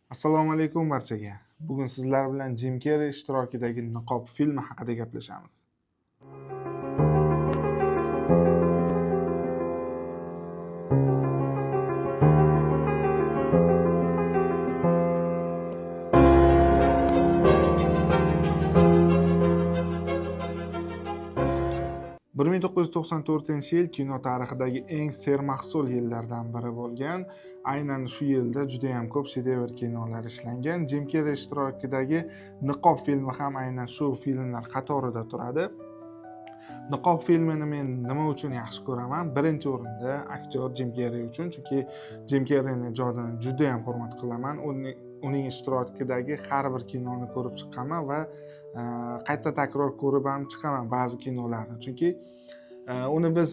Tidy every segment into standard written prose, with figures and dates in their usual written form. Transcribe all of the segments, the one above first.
Assalomu alaykum barchaga. Bugun sizlar bilan Jim Carrey ishtirokidagi Niqob filmi haqida gaplashamiz. 1994-yil kino tarixidagi eng sermahsul yillardan biri bo'lgan. Aynan shu yilda juda ham ko'p shedevr kinolar ishlangan. Jim Carrey ishtirokidagi Niqob filmi ham aynan shu filmlar qatorida turadi. Niqob filmini men nima uchun yaxshi ko'raman? Birinchi o'rinda aktyor Jim Carrey uchun, chunki Jim Carreyning ijodini juda ham hurmat qilaman. Uning ishtirokidagi har bir kinoni ko'rib chiqqanman va qayta takror ko'rib ham chiqaman ba'zi kinolarni. Chunki uni biz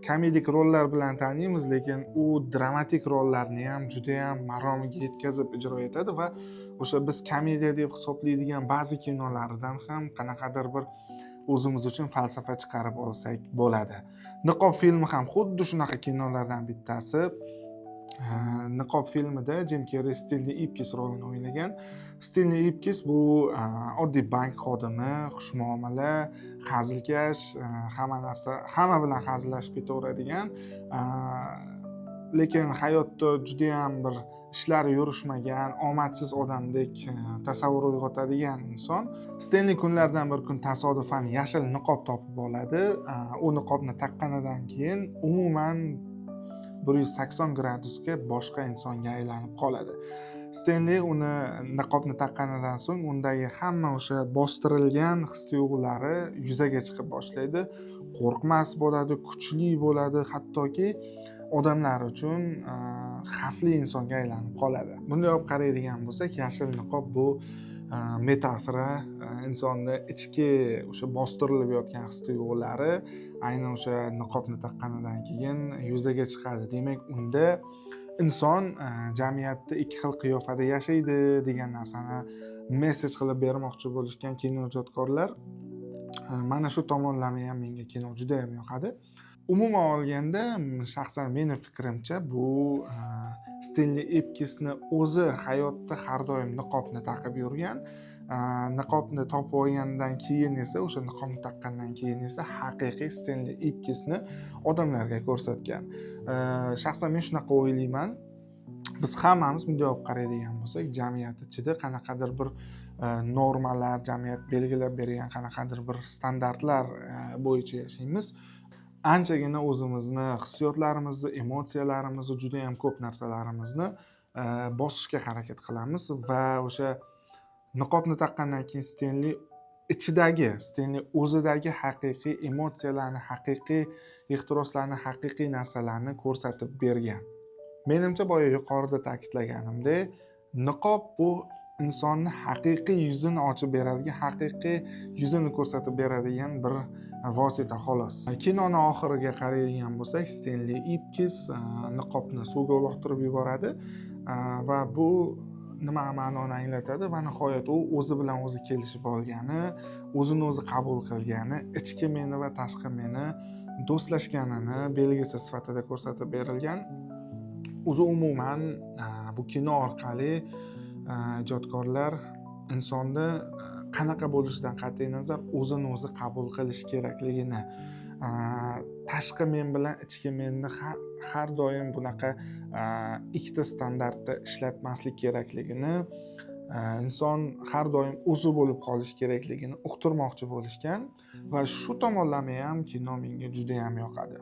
komedik rollar bilan taniymiz, lekin u dramatik rollarni ham juda ham maromiga yetkazib ijro etadi va o'sha biz komediya deb hisoblaydigan ba'zi kinolaridan ham qanaqadir bir o'zimiz uchun falsafa chiqarib olsak bo'ladi. Niqob filmi ham xuddi shunaqa kinolardan bittasi. Niqob filmida Jim Carrey Stenli Ipkiss rolini o'ynagan. Stenli Ipkiss bu oddiy bank xodimi, xushmuomala, hazilkash, hamma bilan hazillashib ketaveradigan, lekin hayotda juda ham bir ishlari yurishmagan, omadsiz odamdek tasavvur uyg'otadigan inson. Stenli kunlardan bir kun tasodifan yashil niqob topib oladi. U niqobni taqqanidan keyin umuman 180 gradusga boshqa insonga aylanib qoladi. Stenli uni niqobni taqqanidan so'ng undagi hamma o'sha bostirilgan his-tuyg'ulari yuzaga chiqib boshlaydi. Qo'rqmas bo'ladi, kuchli bo'ladi, hattoki odamlar uchun xavfli insonga aylanib qoladi. Bunday olib qaraydigan bo'lsak, yashil niqob bu metafora, insonni ichki o'sha bostirilib yotgan his-tuyg'ulari aynan o'sha niqobni taqqanidan keyin yuzaga chiqadi. Demak, unda inson jamiyatda ikki xil qiyofada yashaydi degan narsani messej qilib bermoqchi bo'lishgan kinoijodkorlar. Mana shu tomonlama ham menga kino juda ham yoqadi. Umuman olganda, shaxsan meni fikrimcha, bu Stenli Ipkissni o'zi hayotda har doim niqobni taqib yurgan. Niqobni topib olgandan keyin esa, o'sha niqobni taqqandan keyin esa haqiqiy Stenli Ipkissni odamlarga ko'rsatgan. Shaxsan men shunaqa o'ylayman. Biz hammamiz bunday olib qaraydigan bo'lsak, jamiyat ichida qanaqadir bir normalar, jamiyat belgilab bergan qanaqadir bir standartlar bo'yicha yashaymiz. Anchagina o'zimizni hissiyotlarimizni, emotsiyalarimizni, juda ham ko'p narsalarimizni bosishga harakat qilamiz va o'sha niqobni taqqandan keyin Stenli o'zidagi haqiqiy emotsiyalarni, haqiqiy ehtiroslarni, haqiqiy narsalarni ko'rsatib bergan. Menimcha boya yuqorida ta'kidlaganimdek, niqob bu insonni haqiqiy yuzini ochib beradigan, haqiqiy yuzini ko'rsatib beradigan bir vosita xolos. Kinoni oxiriga qaraydigan bo'lsak, Stenli Ipkiss niqobni suvga uloqtirib yuboradi va bu nima ma'noni anglatadi va nihoyat u o'zi bilan o'zi kelishib olgani, o'zini o'zi qabul qilgani, ichki meni va tashqi meni do'stlashganini belgisi sifatida ko'rsatib berilgan. O'zi umuman bu kino orqali ijodkorlar insonni qanaqa bo'lishidan qat'iy nazar o'zini o'zi qabul qilish kerakligini, tashqi men bilan ichki menni har doim bunaqa ikkita standartda ishlatmaslik kerakligini, inson har doim o'zi bo'lib qolish kerakligini uqtirmoqchi bo'lishgan va shu tomonlama ham kino menga juda ham yoqadi.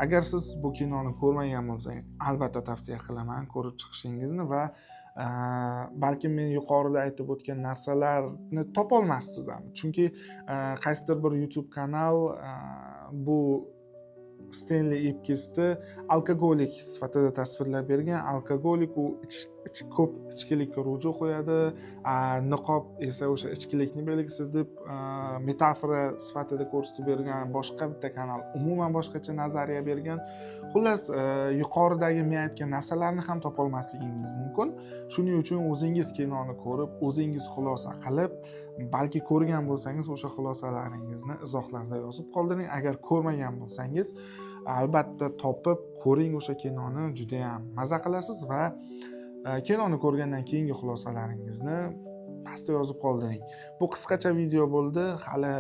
Agar siz bu kinoni ko'rmagan bo'lsangiz, albatta tavsiya qilaman ko'rib chiqishingizni va balkim men yuqorida aytib o'tgan narsalarni topolmassiz ham. Chunki qaysidir bir YouTube kanal bu Stenli Ipkissni alkogolik sifatida tasvirlab bergan. Alkogolik u ko'p ichkilikka ruju qo'yadi, niqob esa o'sha ichkilikni belgisi deb metafora sifatida ko'rsatib bergan boshqa bitta kanal umuman boshqacha nazariya bergan. Xullas, yuqoridagi men aytgan narsalarni ham topolmasligingiz mumkin. Shuning uchun o'zingiz kinoni ko'rib, o'zingiz xulosa qilib, balki ko'rgan bo'lsangiz o'sha xulosalaringizni izohlarda yozib qoldiring. Agar ko'rmagan bo'lsangiz, albatta topib ko'ring o'sha kinoni, juda ham maza qilasiz va Kinoni ko'rgandan keyingi xulosalaringizni pastda yozib qoldiring. Bu qisqacha video bo'ldi. Hali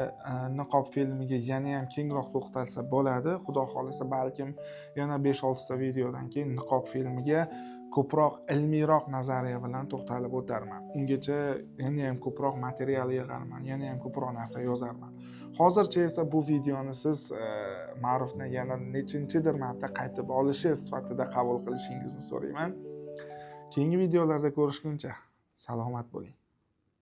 niqob filmiga yana ham kengroq to'xtalsa bo'ladi. Xudo xolasa balkim yana 5-6 ta videodan keyin niqob filmiga ko'proq ilmiyroq nazariya bilan to'xtalib o'tarman. Ungacha yana ham ko'proq material yig'arman, yana ham ko'proq narsa yozarman. Hozircha esa bu videoni siz Ma'rufni yana nechinchidir marta qaytib olishi sifatida qabul qilishingizni so'rayman. Keyingi videolarda ko'rishguncha salomat bo'ling.